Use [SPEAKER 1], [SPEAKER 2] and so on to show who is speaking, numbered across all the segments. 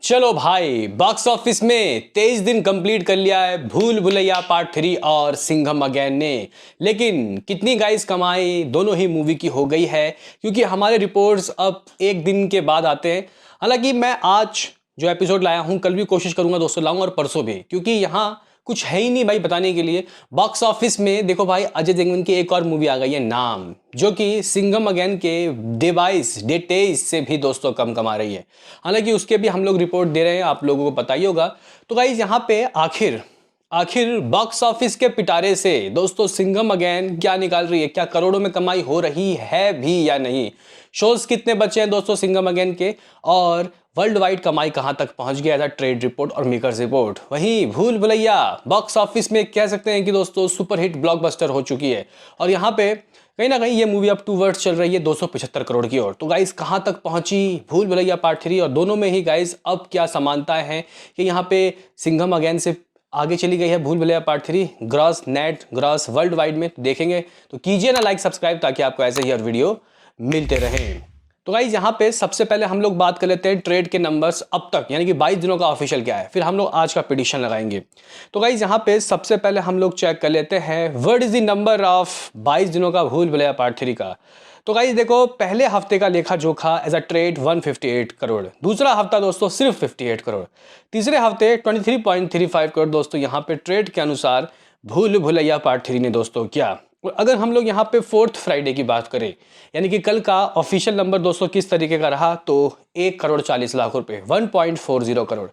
[SPEAKER 1] चलो भाई, box office में 23 दिन कंप्लीट कर लिया है भूल भुलैया पार्ट 3 और सिंघम अगेन ने। लेकिन कितनी गाइस कमाई दोनों ही मूवी की हो गई है, क्योंकि हमारे रिपोर्ट्स अब एक दिन के बाद आते हैं। हालांकि मैं आज जो एपिसोड लाया हूं, कल भी कोशिश करूंगा दोस्तों लाऊं और परसों भी, क्योंकि यहाँ कुछ है ही नहीं भाई बताने के लिए। बॉक्स ऑफिस में देखो भाई, अजय देवगन की एक और मूवी आ गई है नाम, जो कि सिंघम अगेन के डे 23 से भी दोस्तों कम कमा रही है। हालांकि उसके भी हम लोग रिपोर्ट दे रहे हैं, आप लोगों को पता ही होगा। तो गाइज यहाँ पे आखिर आखिर बॉक्स ऑफिस के पिटारे से दोस्तों सिंघम अगेन क्या निकाल रही है, क्या करोड़ों में कमाई हो रही है भी या नहीं। शोज कितने बचे हैं दोस्तों सिंघम अगेन के, और वर्ल्ड वाइड कमाई कहां तक पहुंच गया था, ट्रेड रिपोर्ट और मेकर्स रिपोर्ट। वहीं भूल भुलैया बॉक्स ऑफिस में कह सकते हैं कि दोस्तों सुपरहिट ब्लॉकबस्टर हो चुकी है, और यहाँ पे कहीं ना कहीं ये मूवी अब 2 वर्ड्स चल रही है 275 करोड़ की ओर। तो गाइस कहां तक पहुंची भूल भुलैया पार्ट 3, और दोनों में ही गाइस अब क्या समानताएं हैं कि यहाँ पे सिंघम अगेन से आगे चली गई है भूल Bhulaiyaa part 3 gross net gross world wide में। तो देखेंगे तो कीजिए ना लाइक सब्सक्राइब, ताकि आपको ऐसे ही हर वीडियो मिलते रहें। तो गाइज यहाँ पे सबसे पहले हम लोग बात कर लेते हैं ट्रेड के नंबर्स अब तक, यानी कि 22 दिनों का ऑफिशियल क्या है, फिर हम लोग आज का प्रेडिक्शन लगाएंगे। तो गाइज यहाँ पे सबसे पहले हम लोग चेक कर लेते हैं what is the number of 22 दिनों का भूल भुलैया पार्ट 3 का। तो गाइज देखो, पहले हफ्ते का लेखा जोखा एज अ ट्रेड 158 करोड़, दूसरा हफ्ता दोस्तों सिर्फ 58 करोड़, तीसरे हफ्ते 23.35 करोड़ दोस्तों यहाँ पे ट्रेड के अनुसार भूल भुलैया पार्ट 3 ने दोस्तों क्या। और अगर हम लोग यहाँ पे 4th फ्राइडे की बात करें, यानी कि कल का ऑफिशियल नंबर दोस्तों किस तरीके का रहा, तो 1 करोड़ 40 लाख रुपए, 1.40 करोड़।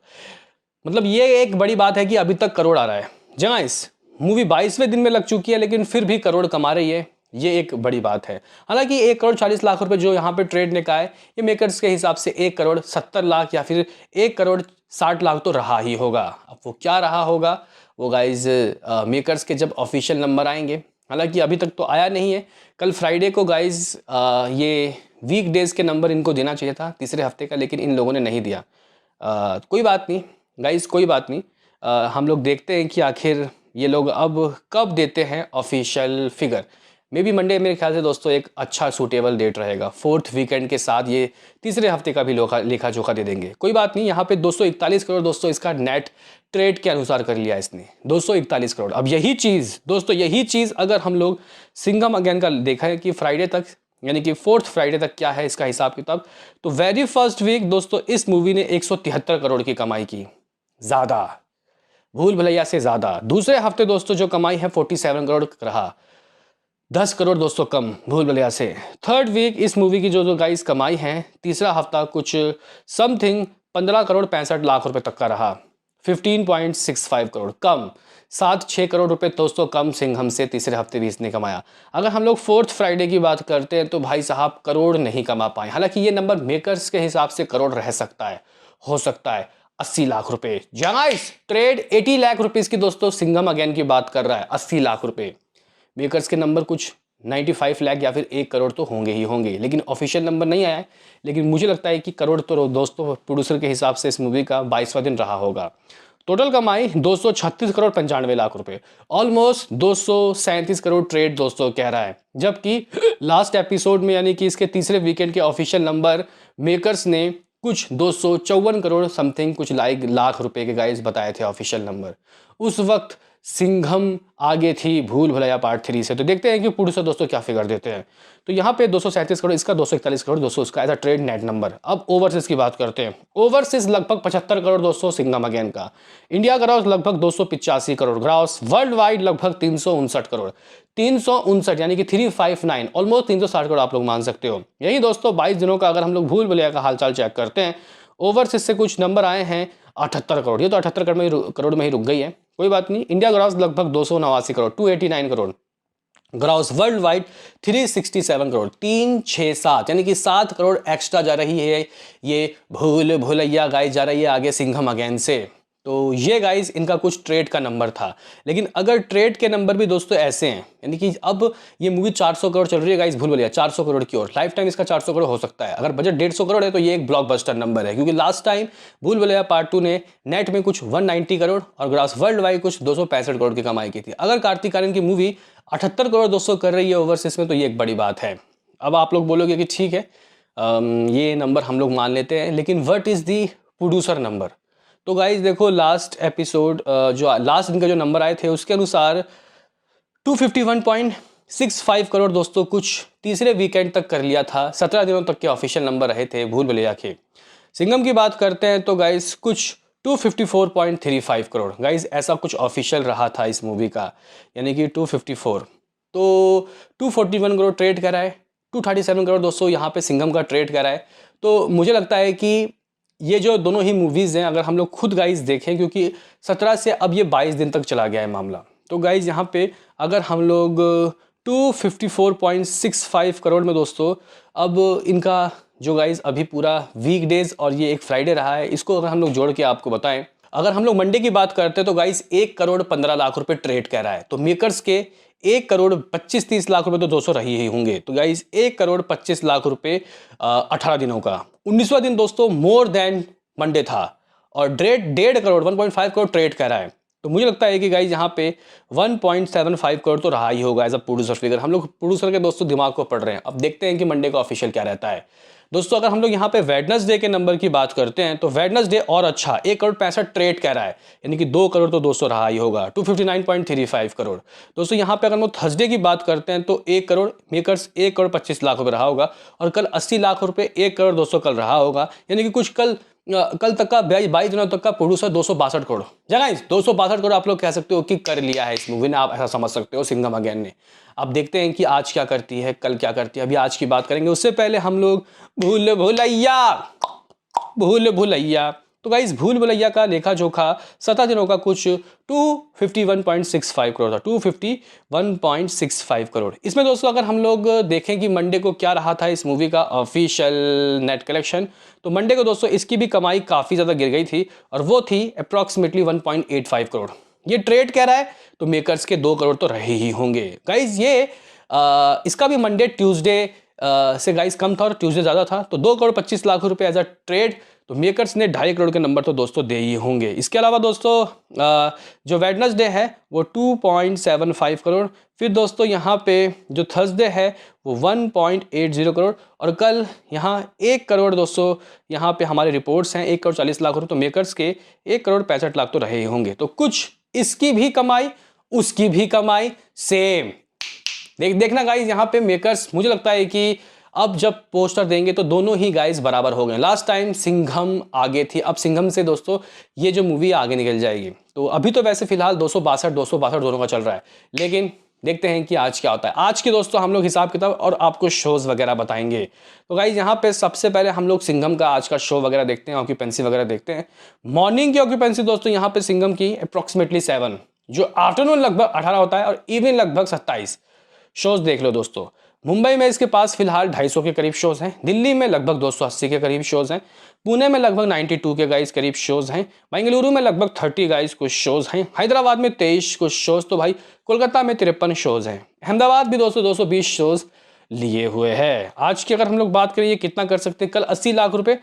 [SPEAKER 1] मतलब ये एक बड़ी बात है कि अभी तक करोड़ आ रहा है, जहां इस मूवी 22वें दिन में लग चुकी है लेकिन फिर भी करोड़ कमा रही है, ये एक बड़ी बात है। हालांकि 1 करोड़ 40 लाख रुपए जो यहाँ पे ट्रेड ने कहा है, ये मेकर्स के हिसाब से 1 करोड़ 70 लाख या फिर 1 करोड़ 60 लाख तो रहा ही होगा। अब वो क्या रहा होगा, वो गाइज मेकर्स के जब ऑफिशियल नंबर आएंगे, हालांकि अभी तक तो आया नहीं है। कल फ्राइडे को गाइज ये वीक डेज के नंबर इनको देना चाहिए था तीसरे हफ्ते का, लेकिन इन लोगों ने नहीं दिया। कोई बात नहीं गाइज, कोई बात नहीं। हम लोग देखते हैं कि आखिर ये लोग अब कब देते हैं official figure. May be Monday मेरे ख्याल से दोस्तों एक अच्छा सूटेबल डेट रहेगा, 4th वीकेंड के साथ ये तीसरे हफ्ते का भी लेखा जोखा दे देंगे। कोई बात नहीं, यहाँ पे 241 करोड़ दोस्तों इसका नेट ट्रेड के अनुसार कर लिया इसने, 241 करोड़। अब यही चीज़ दोस्तों, यही चीज़ अगर हम लोग सिंघम अगेन का देखा है कि फ्राइडे तक, यानी कि 4th फ्राइडे तक क्या है इसका हिसाब किताब, तो वेरी फर्स्ट वीक दोस्तों इस मूवी ने 173 करोड़ की कमाई की, ज़्यादा भूल भुलैया से ज़्यादा। दूसरे हफ्ते दोस्तों जो कमाई है 47 करोड़ रहा, 10 करोड़ दोस्तों कम भूल भुलैया से। थर्ड वीक इस मूवी की जो गाइस कमाई है, तीसरा हफ्ता कुछ समथिंग 15 करोड़ 65 लाख रुपए तक का रहा, 15.65 करोड़ कम, 7-6 करोड़ रुपए दोस्तों कम सिंघम से तीसरे हफ्ते भी इसने कमाया। अगर हम लोग 4th फ्राइडे की बात करते हैं तो भाई साहब करोड़ नहीं कमा पाए। हालांकि ये नंबर मेकर्स के हिसाब से करोड़ रह सकता है, हो सकता है 80 लाख रुपए। गाइस ट्रेड 80 लाख रुपीस की दोस्तों सिंघम अगेन की बात कर रहा है, 80 लाख रुपए। मेकर्स के नंबर कुछ 95 लाख या फिर 1 करोड़ तो होंगे ही होंगे, लेकिन ऑफिशियल नंबर नहीं आया है। लेकिन मुझे लगता है कि करोड़ तो दोस्तों प्रोड्यूसर के हिसाब से इस मूवी का 22वां दिन रहा होगा। टोटल कमाई 236 करोड़ 95 लाख रुपए, ऑलमोस्ट 237 करोड़ ट्रेड दोस्तों कह रहा है। जबकि लास्ट एपिसोड में, यानी कि इसके तीसरे वीकेंड के ऑफिशियल नंबर मेकर्स ने कुछ 254 करोड़ समथिंग कुछ लाख रुपए के गाइस बताए थे ऑफिशियल नंबर। उस वक्त सिंघम आगे थी भूल भुलैया पार्ट 3 से। तो देखते हैं कि प्रोड्यूसर दोस्तों क्या फिगर देते हैं। तो यहाँ पे 237 करोड़ इसका, 241 करोड़ दोस्तों उसका as a trade net number. अब ओवरसीज की बात करते हैं। ओवरसीज लगभग 75 करोड़ दोस्तों सिंघम अगेन का। इंडिया ग्रॉस लगभग 285 करोड़ ग्रॉस, वर्ल्ड वाइड लगभग 359 करोड़, 359 यानी कि 359, ऑलमोस्ट 360 करोड़ आप लोग मान सकते हो। यही दोस्तों 22 दिनों का अगर हम लोग भूल भुलैया का हालचाल चेक करते हैं, ओवरसीज से कुछ नंबर आए हैं 78 करोड़। ये तो 78 करोड़ में ही रुक गई है, कोई बात नहीं। इंडिया ग्रॉस लगभग 289 crore, 289 crore gross, world wide 367 crore, 367 यानी कि 7 करोड़ एक्स्ट्रा जा रही है ये भूल भुलैया गाइस, जा रही है आगे सिंघम अगेन से। तो ये गाइस इनका कुछ ट्रेड का नंबर था। लेकिन अगर ट्रेड के नंबर भी दोस्तों ऐसे हैं, यानी कि अब ये मूवी 400 करोड़ चल रही है गाइस भूल भुलैया, 400 करोड़ की ओर, लाइफ टाइम इसका 400 करोड़ हो सकता है। अगर बजट 150 करोड़ है तो ये एक ब्लॉकबस्टर नंबर है, क्योंकि लास्ट टाइम भूल भुलैया पार्ट 2 ने नेट में कुछ 190 करोड़ और ग्रॉस वर्ल्ड वाइड कुछ 265 करोड़ की कमाई की थी। अगर कार्तिक आर्यन की मूवी 78 करोड़ दोस्तों कर रही है ओवरसीज में, तो ये एक बड़ी बात है। अब आप लोग बोलोगे कि ठीक है, ये नंबर हम लोग मान लेते हैं, लेकिन what is the producer number. तो गाइज देखो लास्ट एपिसोड जो लास्ट दिन का जो नंबर आए थे उसके अनुसार 251.65 करोड़ दोस्तों कुछ तीसरे वीकेंड तक कर लिया था। 17 दिनों तक के ऑफिशियल नंबर रहे थे भूल भुलैया के। सिंघम की बात करते हैं तो गाइज कुछ 254.35 करोड़ गाइज ऐसा कुछ ऑफिशियल रहा था इस मूवी का, यानी कि 254। तो 241 करोड़ ट्रेड करा है, 237 करोड़ दोस्तों यहाँ पे सिंघम का ट्रेड करा है। तो मुझे लगता है कि ये जो दोनों ही मूवीज़ हैं अगर हम लोग खुद गाइज देखें, क्योंकि 17 से अब ये 22 दिन तक चला गया है मामला, तो गाइज यहाँ पे अगर हम लोग 254.65 करोड़ में दोस्तों अब इनका जो गाइज अभी पूरा वीक डेज और ये एक फ्राइडे रहा है, इसको अगर हम लोग जोड़ के आपको बताएं, अगर हम लोग मंडे की बात करते हैं तो गाइज 1 करोड़ 15 लाख रुपए ट्रेड कह रहा है। तो मेकर्स के 1 करोड़ 25-30 लाख रुपए तो दोस्तों रही ही होंगे। तो गाइज 1 करोड़ 25 लाख रुपए 18 दिनों का। 19वां दिन दोस्तों मोर देन मंडे था और 1.5 करोड़ 1.5 करोड़ ट्रेड कह रहा है। तो मुझे लगता है कि गाइज यहाँ पे 1.75 करोड़ तो रहा ही होगा एज अ प्रोड्यूसर फिगर। हम लोग प्रोड्यूसर के दोस्तों दिमाग को पढ़ रहे हैं। अब देखते हैं कि मंडे का ऑफिशियल क्या रहता है दोस्तों। अगर हम लोग यहाँ पे वेडनेसडे के नंबर की बात करते हैं तो वेडनेसडे और अच्छा 1 करोड़ 65 ट्रेड कह रहा है, यानी कि 2 करोड़ तो दोस्तों रहा ही होगा। 259.35 करोड़ दोस्तों। यहाँ पे अगर हम लोग थर्सडे की बात करते हैं तो 1 करोड़ मेकर्स 1 करोड़ 25 लाख रुपए रहा होगा और कल 80 लाख रुपए 1 करोड़ दोस्तों कल रहा होगा, यानी कि कुछ कल तक का 22 दिनों तक का प्रोड्यूसर 262 करोड़ जगह 262 करोड़ आप लोग कह सकते हो कि कर लिया है इस मूवी ने, आप ऐसा समझ सकते हो सिंघम अगेन ने। अब देखते हैं कि आज क्या करती है कल क्या करती है, अभी आज की बात करेंगे। उससे पहले हम लोग भूल भुलैया तो गाइस भूल भुलैया का लेखा जोखा 17 दिनों का कुछ 251.65 करोड़ था। 251.65 करोड़। इसमें दोस्तों अगर हम लोग देखें कि मंडे को क्या रहा था इस मूवी का ऑफिशियल नेट कलेक्शन, तो मंडे को दोस्तों इसकी भी कमाई काफ़ी ज़्यादा गिर गई थी और वो थी अप्रॉक्सीमेटली 1.85 करोड़। ये ट्रेड कह रहा है तो मेकर्स के 2 करोड़ तो रहे ही होंगे गाइज। ये इसका भी मंडे ट्यूसडे से गाइज कम था और ट्यूसडे ज़्यादा था, तो 2 करोड़ 25 लाख रुपए एज अ ट्रेड। तो मेकर्स ने 2.5 करोड़ के नंबर तो दोस्तों दे ही होंगे। इसके अलावा दोस्तों जो वेडनेसडे है वो 2.75 करोड़। फिर दोस्तों यहाँ पे जो थर्सडे है वो 1.80 करोड़ और कल यहाँ 1 करोड़ दोस्तों यहाँ पे हमारे रिपोर्ट्स हैं 1 करोड़ 40 लाख रुपये। तो मेकर्स के 1 करोड़ 65 लाख तो रहे ही होंगे। तो कुछ इसकी भी कमाई उसकी भी कमाई सेम। देखना गाइज यहाँ पे मेकर्स मुझे लगता है कि अब जब पोस्टर देंगे तो दोनों ही गाइज बराबर हो गए। लास्ट टाइम सिंघम आगे थी, अब सिंघम से दोस्तों ये जो मूवी आगे निकल जाएगी। तो अभी तो वैसे फिलहाल 262 दोनों का चल रहा है, लेकिन देखते हैं कि आज क्या होता है। आज के दोस्तों हम लोग हिसाब किताब और आपको शोज वगैरह बताएंगे। तो गाइज यहाँ पे सबसे पहले हम लोग सिंघम का आज का शो वगैरह देखते हैं, ऑक्यूपेंसी वगैरह देखते हैं। मॉर्निंग की ऑक्यूपेंसी दोस्तों यहाँ पे सिंघम की अप्रॉक्सीमेटली 7, जो आफ्टरनून लगभग 18 होता है और इवनिंग लगभग 27 शोज देख लो दोस्तों। मुंबई में इसके पास फिलहाल 250 के करीब शोज हैं, दिल्ली में लगभग 280 के करीब शोज हैं, पुणे में लगभग 92 के गाइस करीब शोज हैं, बेंगलुरु में लगभग 30 गाइस कुछ शोज हैं, हैदराबाद में 23 कुछ शोज, तो भाई कोलकाता में 53 शोज हैं, अहमदाबाद भी दोस्तों 220 शोज लिए हुए हैं। आज की अगर हम लोग बात करें ये कितना कर सकते हैं, कल 80 लाख रुपए,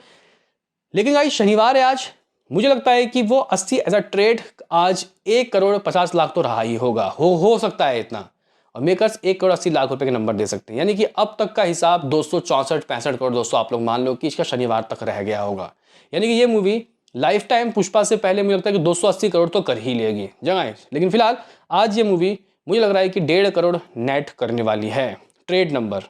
[SPEAKER 1] लेकिन गाइस शनिवार है आज, मुझे लगता है कि वो 80 एज अ ट्रेड आज 1 करोड़ 50 लाख तो रहा ही होगा, हो सकता है इतना, और मेकर्स 1 करोड़ 80 लाख रुपए के नंबर दे सकते हैं। यानी कि अब तक का हिसाब 264-65 करोड़ दोस्तों आप लोग मान लो कि इसका शनिवार तक रह गया होगा। यानी कि ये मूवी लाइफ टाइम पुष्पा से पहले मुझे लगता है कि 280 करोड़ तो कर ही लेगी जगह। लेकिन फिलहाल आज ये मूवी मुझे लग रहा है कि 1.5 करोड़ नेट करने वाली है ट्रेड नंबर।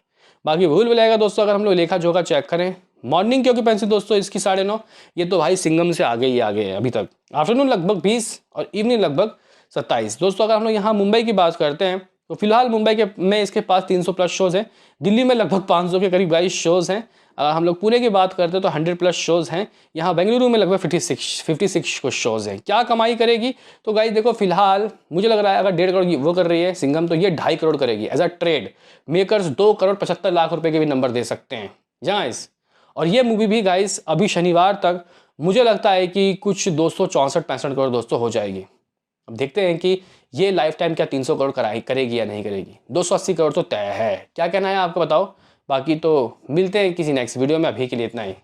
[SPEAKER 1] बाकी भूल भुलैया दोस्तों अगर हम लोग लेखा जोखा चेक करें, मॉर्निंग की ऑक्यूपेंसी दोस्तों इसकी 9.5, ये तो भाई सिंघम से आगे ही आगे है अभी तक। आफ्टरनून लगभग 20 और इवनिंग लगभग 27 दोस्तों। अगर हम लोग यहाँ मुंबई की बात करते हैं तो फिलहाल मुंबई के में इसके पास 300 प्लस शोज हैं, दिल्ली में लगभग 500 के करीब गाइस शोज हैं। हम लोग पुणे की बात करते हैं तो 100 प्लस शोज हैं। यहाँ बेंगलुरु में लगभग 56 कुछ शोज हैं। क्या कमाई करेगी तो गाइस देखो फिलहाल मुझे लग रहा है अगर 1.5 करोड़ की वो कर रही है सिंघम, तो ये 2.5 करोड़ करेगी as a trade. Makers 2 crore 75 lakh रुपए के भी नंबर दे सकते हैं गाइस। और ये मूवी भी गाइस अभी शनिवार तक मुझे लगता है कि कुछ 264-65 करोड़ दोस्तों हो जाएगी। अब देखते हैं कि ये लाइफ टाइम क्या 300 करोड़ करेगी या नहीं करेगी। 280 करोड़ तो तय है। क्या कहना है आपको बताओ, बाकी तो मिलते हैं किसी नेक्स्ट वीडियो में, अभी के लिए इतना ही।